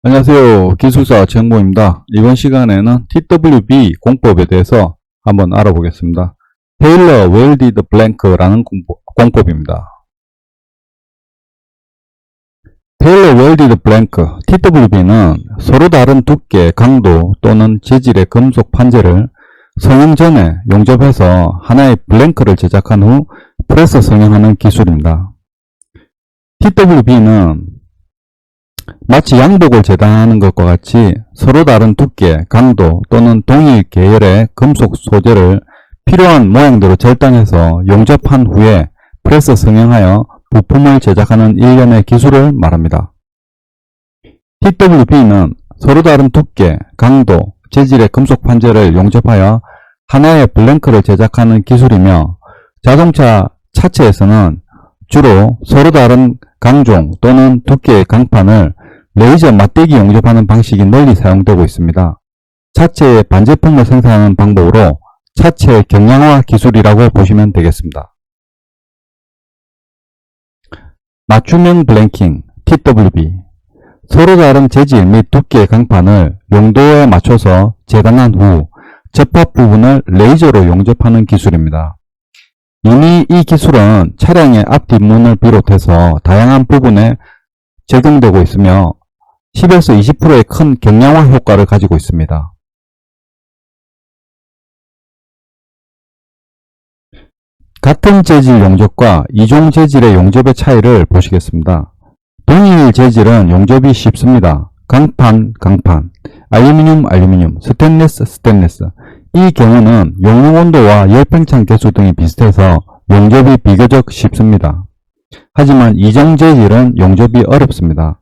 안녕하세요. 기술사 최영봉입니다. 이번 시간에는 TWB 공법에 대해서 한번 알아보겠습니다. Tailor Welded Blank라는 공법입니다. Tailor Welded Blank, TWB는 서로 다른 두께, 강도 또는 재질의 금속 판재를 성형 전에 용접해서 하나의 블랭크를 제작한 후 프레스 성형하는 기술입니다. TWB는 마치 양복을 재단하는 것과 같이 서로 다른 두께, 강도 또는 동일 계열의 금속 소재를 필요한 모양대로 절단해서 용접한 후에 프레스 성형하여 부품을 제작하는 일련의 기술을 말합니다. TWB는 서로 다른 두께, 강도, 재질의 금속 판재를 용접하여 하나의 블랭크를 제작하는 기술이며 자동차 차체에서는 주로 서로 다른 강종 또는 두께의 강판을 레이저 맞대기 용접하는 방식이 널리 사용되고 있습니다. 차체의 반제품을 생산하는 방법으로 차체 경량화 기술이라고 보시면 되겠습니다. 맞춤형 블랭킹 TWB, 서로 다른 재질 및 두께의 강판을 용도에 맞춰서 재단한 후 접합 부분을 레이저로 용접하는 기술입니다. 이미 이 기술은 차량의 앞 뒷문을 비롯해서 다양한 부분에 적용되고 있으며 10에서 20%의 큰 경량화 효과를 가지고 있습니다. 같은 재질 용접과 이종 재질의 용접의 차이를 보시겠습니다. 동일 재질은 용접이 쉽습니다. 강판, 알루미늄, 스테인리스. 이 경우는 용융 온도와 열팽창 개수 등이 비슷해서 용접이 비교적 쉽습니다. 하지만 이종 재질은 용접이 어렵습니다.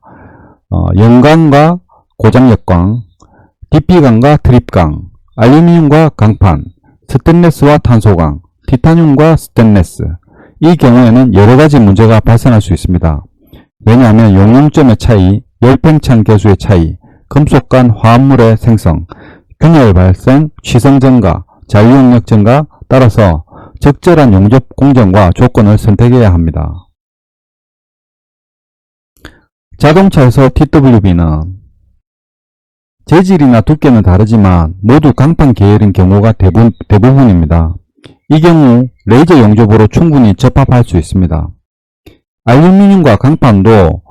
연강과 고장역광, DP강과 트립강, 알루미늄과 강판, 스테인리스와 탄소강, 티타늄과 스테인리스. 이 경우에는 여러가지 문제가 발생할 수 있습니다. 왜냐하면 용융점의 차이, 열팽창 개수의 차이, 금속 간 화합물의 생성, 균열 발생, 취성 증가, 잔류응력 증가 따라서 적절한 용접 공정과 조건을 선택해야 합니다. 자동차에서 TWB는 재질이나 두께는 다르지만 모두 강판 계열인 경우가 대부분입니다. 이 경우 레이저 용접으로 충분히 접합할 수 있습니다. 알루미늄과 강판도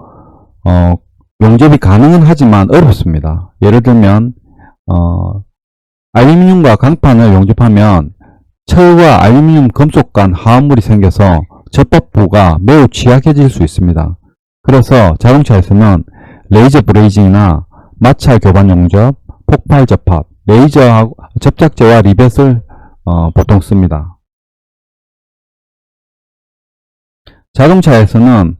용접이 가능은 하지만 어렵습니다. 예를 들면 알루미늄과 강판을 용접하면 철과 알루미늄 금속 간 화합물이 생겨서 접합부가 매우 취약해질 수 있습니다. 그래서 자동차에서는 레이저 브레이징이나 마찰 교반 용접, 폭발 접합, 레이저 접착제와 리벳을 보통 씁니다. 자동차에서는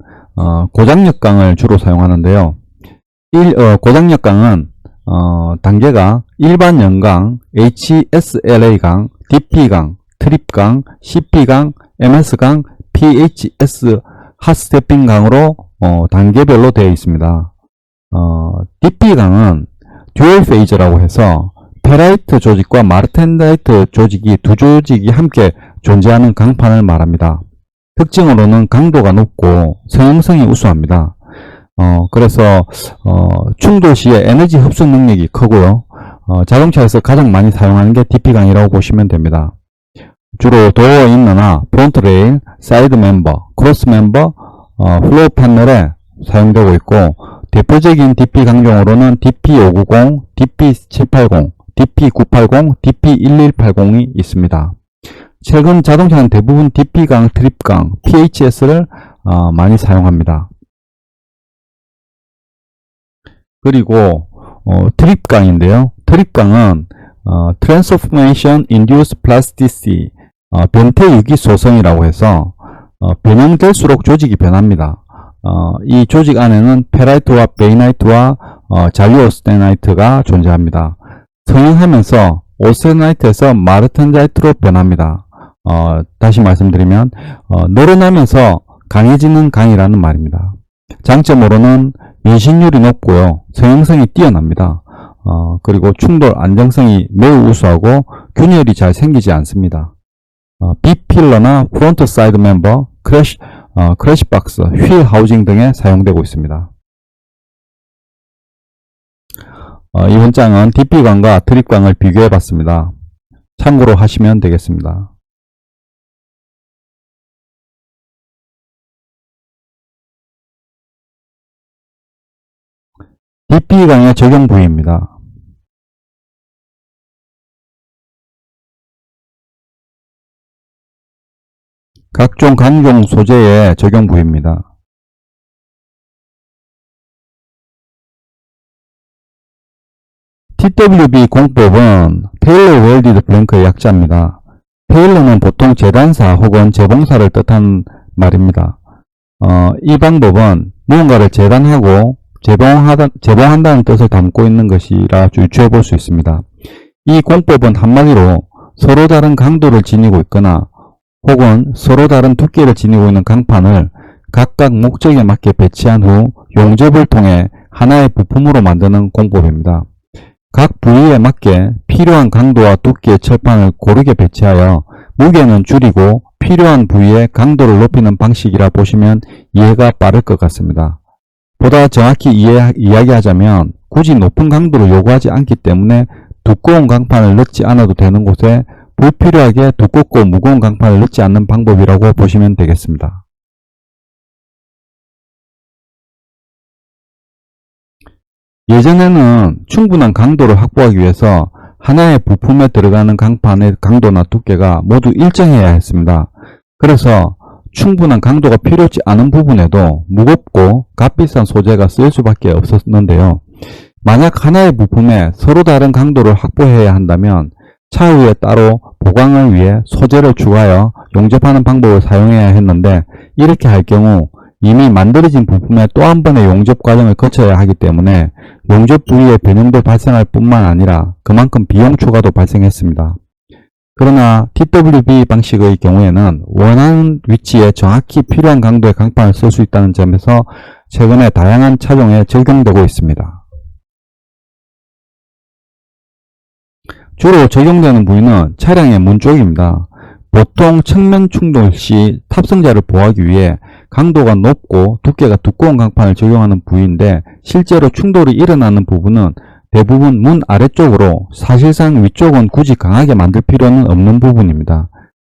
고장역강을 주로 사용하는데요. 고장역강은 단계가 일반 연강, HSLA강, DP강, 트립강, CP강, MS강, PHS 핫스태핑강으로 단계별로 되어 있습니다. DP강은 듀얼 페이저라고 해서 페라이트 조직과 마르텐다이트 조직이 두 조직이 함께 존재하는 강판을 말합니다. 특징으로는 강도가 높고 성형성이 우수합니다. 그래서 충돌 시에 에너지 흡수 능력이 크고요. 자동차에서 가장 많이 사용하는 게 DP강이라고 보시면 됩니다. 주로 도어 인너나 프론트 레일, 사이드 멤버, 크로스 멤버, 플로어 패널에 사용되고 있고 대표적인 DP 강종으로는 DP590, DP780, DP980, DP1180이 있습니다. 최근 자동차는 대부분 DP강, 트립강, PHS를 많이 사용합니다. 그리고 트립강인데요. 트립강은 Transformation Induced Plasticity, 변태 유기 소성이라고 해서 변형될수록 조직이 변합니다. 이 조직 안에는 페라이트와 베이나이트와 잔류 오스테나이트가 존재합니다. 성형하면서 오스테나이트에서 마르텐자이트로 변합니다. 다시 말씀드리면 늘어나면서 강해지는 강이라는 말입니다. 장점으로는 변신율이 높고요. 성형성이 뛰어납니다. 그리고 충돌 안정성이 매우 우수하고 균열이 잘 생기지 않습니다. B필러나 프론트 사이드 멤버, 크래시박스, 휠 하우징 등에 사용되고 있습니다. 이 원장은 DP광과 드립광을 비교해 봤습니다. 참고로 하시면 되겠습니다. DP광의 적용 부위입니다. 각종 강종 소재의 적용 부위입니다. TWB 공법은 테일러 웰디드 블랭크의 약자입니다. 테일러는 보통 재단사 혹은 재봉사를 뜻하는 말입니다. 이 방법은 무언가를 재단하고 재봉한다는 뜻을 담고 있는 것이라 유추해 볼 수 있습니다. 이 공법은 한마디로 서로 다른 강도를 지니고 있거나 혹은 서로 다른 두께를 지니고 있는 강판을 각각 목적에 맞게 배치한 후 용접을 통해 하나의 부품으로 만드는 공법입니다. 각 부위에 맞게 필요한 강도와 두께의 철판을 고르게 배치하여 무게는 줄이고 필요한 부위의 강도를 높이는 방식이라 보시면 이해가 빠를 것 같습니다. 보다 정확히 이야기하자면 굳이 높은 강도를 요구하지 않기 때문에 두꺼운 강판을 넣지 않아도 되는 곳에 불필요하게 두껍고 무거운 강판을 넣지 않는 방법이라고 보시면 되겠습니다. 예전에는 충분한 강도를 확보하기 위해서 하나의 부품에 들어가는 강판의 강도나 두께가 모두 일정해야 했습니다. 그래서 충분한 강도가 필요치 않은 부분에도 무겁고 값비싼 소재가 쓰일 수밖에 없었는데요. 만약 하나의 부품에 서로 다른 강도를 확보해야 한다면 차후에 따로 보강을 위해 소재를 추가하여 용접하는 방법을 사용해야 했는데, 이렇게 할 경우 이미 만들어진 부품에 또 한 번의 용접 과정을 거쳐야 하기 때문에 용접 부위에 변형도 발생할 뿐만 아니라 그만큼 비용 추가도 발생했습니다. 그러나 TWB 방식의 경우에는 원하는 위치에 정확히 필요한 강도의 강판을 쓸 수 있다는 점에서 최근에 다양한 차종에 적용되고 있습니다. 주로 적용되는 부위는 차량의 문 쪽입니다. 보통 측면 충돌 시 탑승자를 보호하기 위해 강도가 높고 두께가 두꺼운 강판을 적용하는 부위인데, 실제로 충돌이 일어나는 부분은 대부분 문 아래쪽으로, 사실상 위쪽은 굳이 강하게 만들 필요는 없는 부분입니다.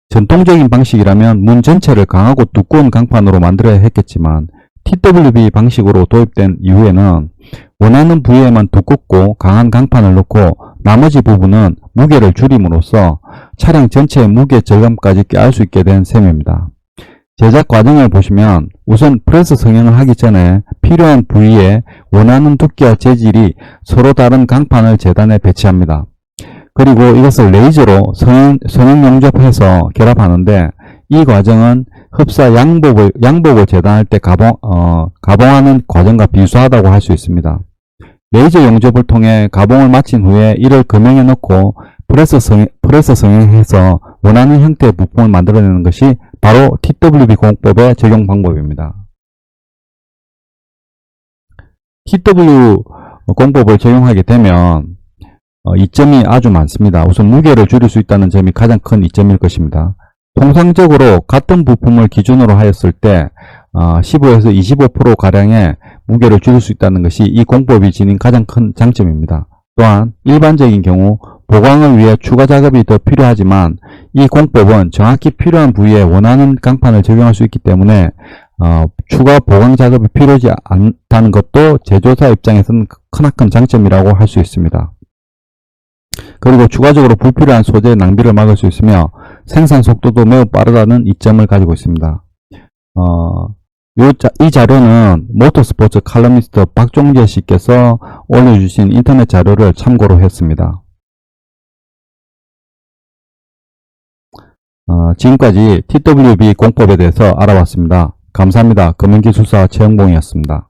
전통적인 방식이라면 문 전체를 강하고 두꺼운 강판으로 만들어야 했겠지만 TWB 방식으로 도입된 이후에는 원하는 부위에만 두껍고 강한 강판을 넣고 나머지 부분은 무게를 줄임으로써 차량 전체의 무게 절감까지 꾀할 수 있게 된 셈입니다. 제작 과정을 보시면 우선 프레스 성형을 하기 전에 필요한 부위에 원하는 두께와 재질이 서로 다른 강판을 재단에 배치합니다. 그리고 이것을 레이저로 성형 용접해서 결합하는데, 이 과정은 흡사 양복을 재단할 때 가봉하는 과정과 비슷하다고 할 수 있습니다. 레이저 용접을 통해 가봉을 마친 후에 이를 금형에 넣고 프레스 성형해서 원하는 형태의 부품을 만들어내는 것이 바로 TWB 공법의 적용 방법입니다. TW 공법을 적용하게 되면 이점이 아주 많습니다. 우선 무게를 줄일 수 있다는 점이 가장 큰 이점일 것입니다. 통상적으로 같은 부품을 기준으로 하였을 때 15에서 25%가량의 무게를 줄일 수 있다는 것이 이 공법이 지닌 가장 큰 장점입니다. 또한 일반적인 경우 보강을 위해 추가 작업이 더 필요하지만 이 공법은 정확히 필요한 부위에 원하는 강판을 적용할 수 있기 때문에 추가 보강 작업이 필요하지 않다는 것도 제조사 입장에서는 크나큰 장점이라고 할 수 있습니다. 그리고 추가적으로 불필요한 소재의 낭비를 막을 수 있으며 생산 속도도 매우 빠르다는 이점을 가지고 있습니다. 이 자료는 모터스포츠 칼럼니스트 박종재 씨께서 올려주신 인터넷 자료를 참고로 했습니다. 지금까지 TWB 공법에 대해서 알아봤습니다. 감사합니다. 금융기술사 최영봉이었습니다.